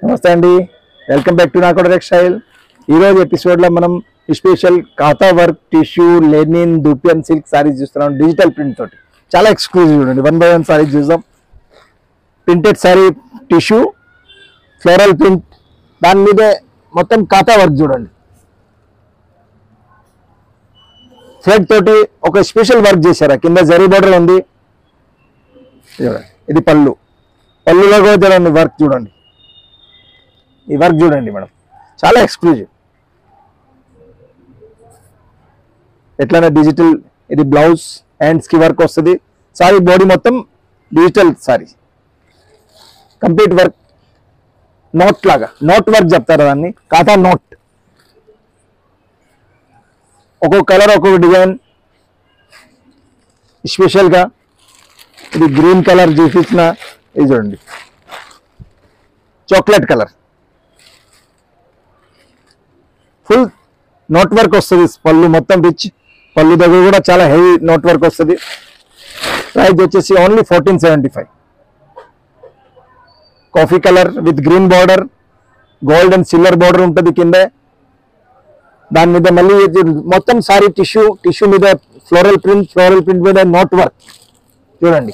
నమస్తే అండి, welcome back to Nakoda textile. ఈరోజు ఎపిసోడ్లో మనం special kantha work tissue linen dupion silk sarees చూస్తున్నాం. డిజిటల్ ప్రింట్ తోటి చాలా ఎక్స్క్లూజివ్ చూడండి. 1 by 1 సారీస్ చూద్దాం. Printed sorry tissue floral print, దాని మీదే మొత్తం కాతా వర్క్ చూడండి. థ్రెడ్ తోటి ఒక స్పెషల్ వర్క్ చేశారు. కింద జరీ బోర్డర్ ఉంది. ఇది పళ్ళులో కూడా చూడండి వర్క్ చూడండి. ఈ వర్క్ చూడండి మేడం, చాలా ఎక్స్క్లూజివ్. ఎట్లనే డిజిటల్, ఇది బ్లౌజ్ హ్యాండ్స్ కి వర్క్ వస్తుంది. సారీ బాడీ మొత్తం digital sorry, complete work. Note లాగా, నోట్ వర్క్ చెప్తారు దాన్ని, కాతా నోట్. ఒక్కొక్క కలర్ ఒక్కొక్క డిజైన్ స్పెషల్గా. ఇది గ్రీన్ కలర్ చూపించిన, ఇది చూడండి chocolate colour. Full note work వస్తుంది. పళ్ళు మొత్తం రిచ్, పళ్ళు దగ్గర కూడా చాలా హెవీ నోట్ వర్క్ వస్తుంది. ప్రైస్ వచ్చేసి only 1475. Coffee colour with green border, gold and silver border ఉంటుంది కింద. దాని మీద మళ్ళీ మొత్తం సారీ టిష్యూ మీద ఫ్లోరల్ ప్రింట్ మీద నోట్ వర్క్ చూడండి.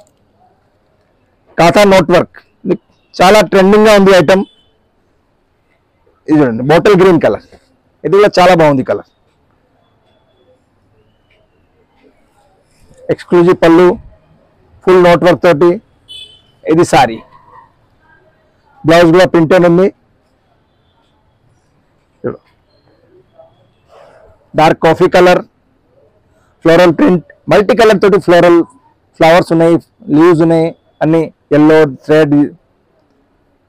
కాతా నోట్ వర్క్ చాలా ట్రెండింగ్ గా ఉంది ఐటమ్. ఇది చూడండి బాటిల్ గ్రీన్ కలర్, ఇది కూడా చాలా బాగుంది కలర్. ఎక్స్క్లూజివ్ పళ్ళు, ఫుల్ నోట్ వర్క్ తోటి. ఇది సారీ, బ్లౌజ్ కూడా ప్రింటెడ్ ఉంది. Dark coffee colour, floral print, multi colour తోటి ఫ్లోరల్ ఫ్లవర్స్ ఉన్నాయి, లీవ్స్ ఉన్నాయి అన్ని. ఎల్లో థ్రెడ్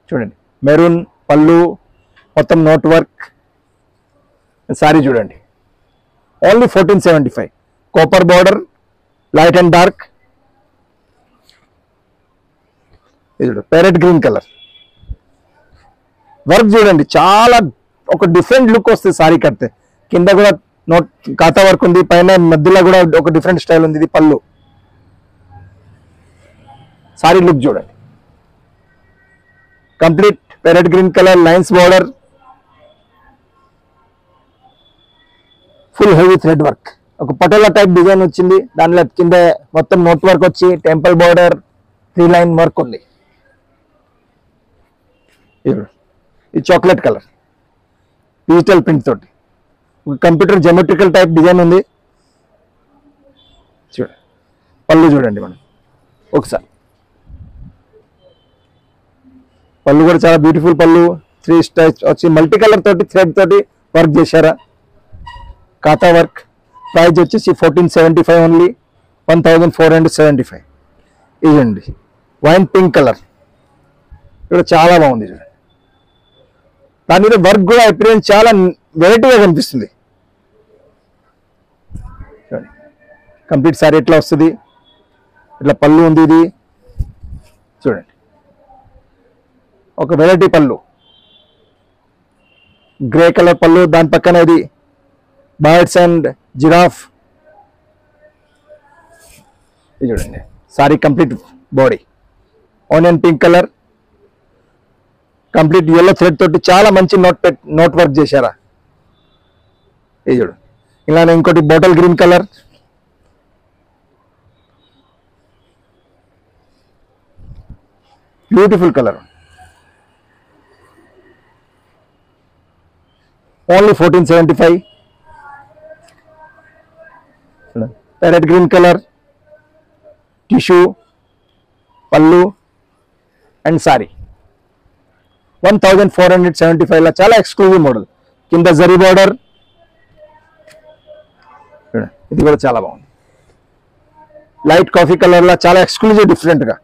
చూడండి, మెరూన్ పళ్ళు, మొత్తం నోట్ వర్క్. సారీ చూడండి only 1475. Copper border, light and dark. ఇది ప్యారెట్ గ్రీన్ కలర్. వర్క్ చూడండి, చాలా ఒక డిఫరెంట్ లుక్ వస్తుంది సారీ కడితే. కింద కూడా నోట్ కాతా వర్క్ ఉంది, పైన మధ్యలో కూడా ఒక డిఫరెంట్ స్టైల్ ఉంది. ఇది పళ్ళు. సారీ లుక్ చూడండి, complete parrot green colour, lines border, full heavy thread work. ఒక పటోలా టైప్ డిజైన్ వచ్చింది. దానిలో కింద మొత్తం నోట్ వర్క్ వచ్చి టెంపుల్ బార్డర్, 3 లైన్ వర్క్ ఉంది. ఇది చాక్లెట్ కలర్, డిజిటల్ ప్రింట్ తోటి కంప్యూటర్ జెమెట్రికల్ టైప్ డిజైన్ ఉంది. చూడండి పళ్ళు చూడండి మనం ఒకసారి. పళ్ళు కూడా చాలా బ్యూటిఫుల్ పళ్ళు. 3 స్టైల్స్ వచ్చి మల్టీ కలర్ తోటి థ్రెడ్ తోటి వర్క్ చేశారా. కాతా వర్క్. ప్రైస్ వచ్చేసి 1475 ఓన్లీ, 1475. ఇదండి వైన్ పింక్ కలర్, ఇక్కడ చాలా బాగుంది చూడండి. దాని మీద వర్క్ కూడా అపిరియన్స్ చాలా వెరైటీగా కనిపిస్తుంది. చూడండి కంప్లీట్ సారీ ఎట్లా వస్తుంది, ఇట్లా పళ్ళు ఉంది. ఇది చూడండి ఒక వెరైటీ పళ్ళు, గ్రే కలర్ పళ్ళు. దాని పక్కన ఇది బర్డ్స్ అండ్ జిరాఫ్. ఇది చూడండి sorry complete body onion pink colour, complete yellow thread తోటి చాలా మంచి నోట్ వర్క్ చేశారా. ఇది చూడు. ఇలానే ఇంకోటి bottle green colour, beautiful colour. Only 1475. Parrot green colour, tissue, పళ్ళు అండ్ సారీ 1475. చాలా ఎక్స్క్లూజివ్ మోడల్. కింద జరీ బార్డర్, ఇది కూడా చాలా బాగుంది. లైట్ కాఫీ కలర్ లా చాలా ఎక్స్క్లూజివ్ డిఫరెంట్ గా.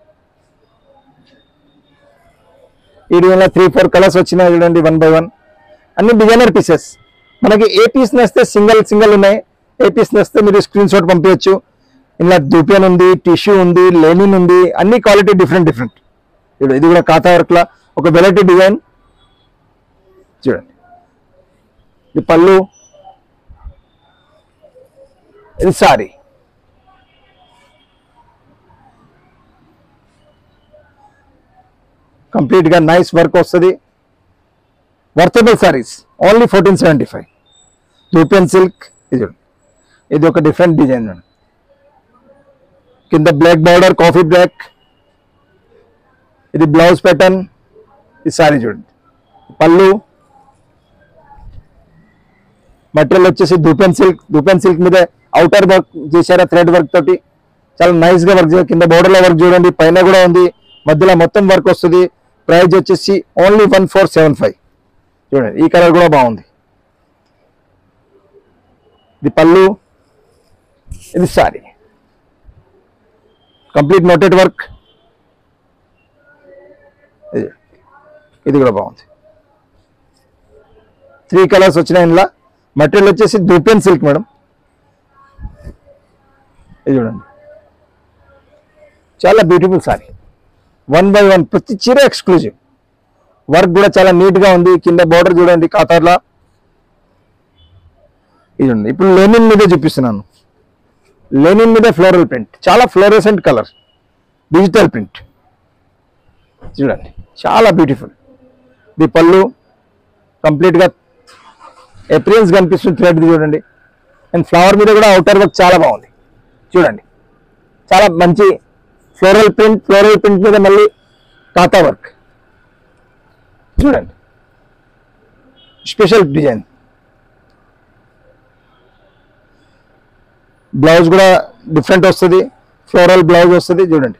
ఈ డిజైన్ 3-4 కలర్స్ వచ్చినాయి చూడండి. 1 by 1 అన్ని డిజైనర్ పీసెస్. మనకి ఏ పీస్ నేస్తే సింగిల్ ఉన్నాయి. ఏ పీస్ నేస్తే మీరు స్క్రీన్ షాట్ పంపించచ్చు. ఇలా దూపియన్ ఉంది, టిష్యూ ఉంది, లెనిన్ ఉంది, అన్ని క్వాలిటీ డిఫరెంట్. ఇది కూడా కాతా వర్క్ లా ఒక వెరైటీ డిజైన్ చూడండి. ఇది పళ్ళు, ఇది సారీ. కంప్లీట్ గా నైస్ వర్క్ వస్తుంది. Worthable saris only 1475. యూపియన్ సిల్క్ ఇది ఒక డిఫరెంట్ డిజైన్ మేడం. కింద బ్లాక్ బార్డర్, కాఫీ బ్లాక్, ఇది బ్లౌజ్ ప్యాటర్న్. ఈ సారీ చూడండి. పళ్ళు మెటీరియల్ వచ్చేసి దూపెన్ సిల్క్. దూపెన్ సిల్క్ మీద అవుటర్ వర్క్ చేశారా థ్రెడ్ వర్క్ తోటి, చాలా నైస్ గా వర్క్ చేశారు. కింద బోర్డర్ లో వర్క్ చూడండి, పైన కూడా ఉంది, మధ్యలో మొత్తం వర్క్ వస్తుంది. ప్రైస్ వచ్చేసి ఓన్లీ 1475. చూడండి ఈ కలర్ కూడా బాగుంది. ఇది పళ్ళు, ఇది సారీ కంప్లీట్ నోటెడ్ వర్క్. ఇది కూడా బాగుంది. 3 కలర్స్ వచ్చినాయి ఇందులో. మెటీరియల్ వచ్చేసి దూపెన్ సిల్క్ మేడం. ఇది చూడండి చాలా బ్యూటిఫుల్ సారీ. 1 by 1 ప్రతి చీర ఎక్స్క్లూజివ్. వర్క్ కూడా చాలా నీట్ గా ఉంది. కింద బోర్డర్ చూడండి కాతార్లా. ఇది చూడండి. ఇప్పుడు లెనిన్ మీద చూపిస్తున్నాను. లెనిన్ మీద ఫ్లోరల్ ప్రింట్, చాలా ఫ్లోరోసెంట్ కలర్, డిజిటల్ ప్రింట్ చూడండి చాలా బ్యూటిఫుల్. ఇది పళ్ళు కంప్లీట్ గా ఎప్రియన్స్ కనిపిస్తుంది థ్రెడ్ చూడండి. అండ్ ఫ్లవర్ మీద కూడా అవుటర్ వర్క్ చాలా బాగుంది చూడండి. చాలా మంచి ఫ్లోరల్ ప్రింట్. ఫ్లోరల్ ప్రింట్ మీద మళ్ళీ కాతా వర్క్ చూడండి, స్పెషల్ డిజైన్. బ్లౌజ్ కూడా డిఫరెంట్ వస్తుంది, ఫ్లోరల్ బ్లౌజ్ వస్తుంది చూడండి.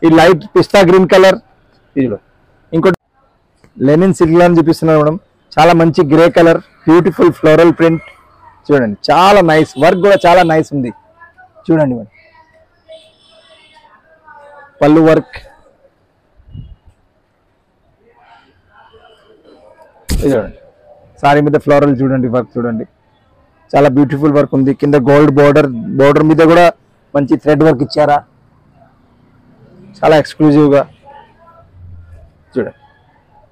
ఈ లైట్ పిస్తా గ్రీన్ కలర్. ఇది ఇంకోటి లెనిన్ సిల్క్ అని చూపిస్తున్నాను మేడం. చాలా మంచి grey colour, beautiful floral print చూడండి. చాలా నైస్ వర్క్ కూడా చాలా నైస్ ఉంది చూడండి మేడం. పళ్ళు వర్క్ చూడండి. సారీ మీద ఫ్లోరల్ చూడండి, వర్క్ చూడండి చాలా బ్యూటిఫుల్ వర్క్ ఉంది. కింద గోల్డ్ బోర్డర్, బోర్డర్ మీద కూడా మంచి థ్రెడ్ వర్క్ ఇచ్చారా, చాలా ఎక్స్క్లూజివ్ గా చూడండి.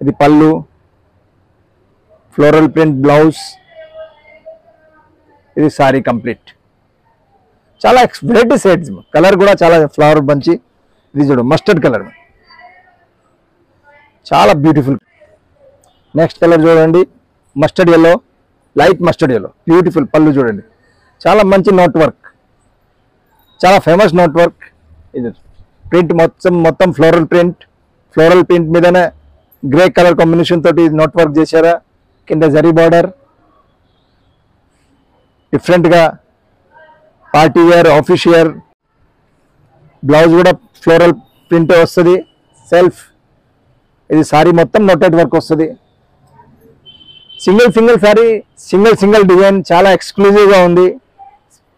ఇది పళ్ళు, ఫ్లోరల్ ప్రింట్ బ్లౌజ్, ఇది సారీ కంప్లీట్. చాలా వెరైటీ షేడ్స్, కలర్ కూడా చాలా ఫ్లవర్ మంచి. ఇది చూడు మస్టర్డ్ కలర్, చాలా బ్యూటిఫుల్. నెక్స్ట్ కలర్ చూడండి mustard yellow, light mustard yellow, beautiful. పళ్ళు చూడండి చాలా మంచి నోట్ వర్క్, చాలా ఫేమస్ నోట్ వర్క్. ఇది ప్రింట్ మొత్తం ఫ్లోరల్ ప్రింట్. ఫ్లోరల్ ప్రింట్ మీదనే గ్రే కలర్ కాంబినేషన్ తోటి నోట్ వర్క్ చేశారా. కింద జరీ బార్డర్, డిఫరెంట్ గా party wear, office wear. Blouse కూడా ఫ్లోరల్ ప్రింట్ వస్తుంది సెల్ఫ్. ఇది సారీ మొత్తం నోటెడ్ వర్క్ వస్తుంది. సింగిల్ సారీ, సింగిల్ డిజైన్, చాలా ఎక్స్క్లూజివ్ గా ఉంది.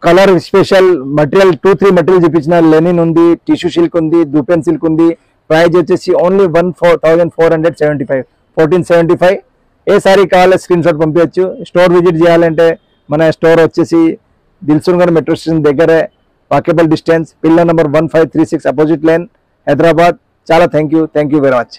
Colour special. మటీరియల్ 2-3 మటీరియల్ చూపించిన. లెనిన్ ఉంది, టిష్యూ సిల్క్ ఉంది, దూపెన్ సిల్క్ ఉంది. ప్రైస్ వచ్చేసి ఓన్లీ 1475, 1475. ఏ సారీ కావాలో స్క్రీన్ షాట్ పంపించచ్చు. స్టోర్ విజిట్ చేయాలంటే మన స్టోర్ వచ్చేసి దిల్సుఖ్నగర్ మెట్రో స్టేషన్ దగ్గరే, walkable distance, pillar number 1536 opposite line, Hyderabad. చాలా థ్యాంక్ యూ వెరీ మచ్.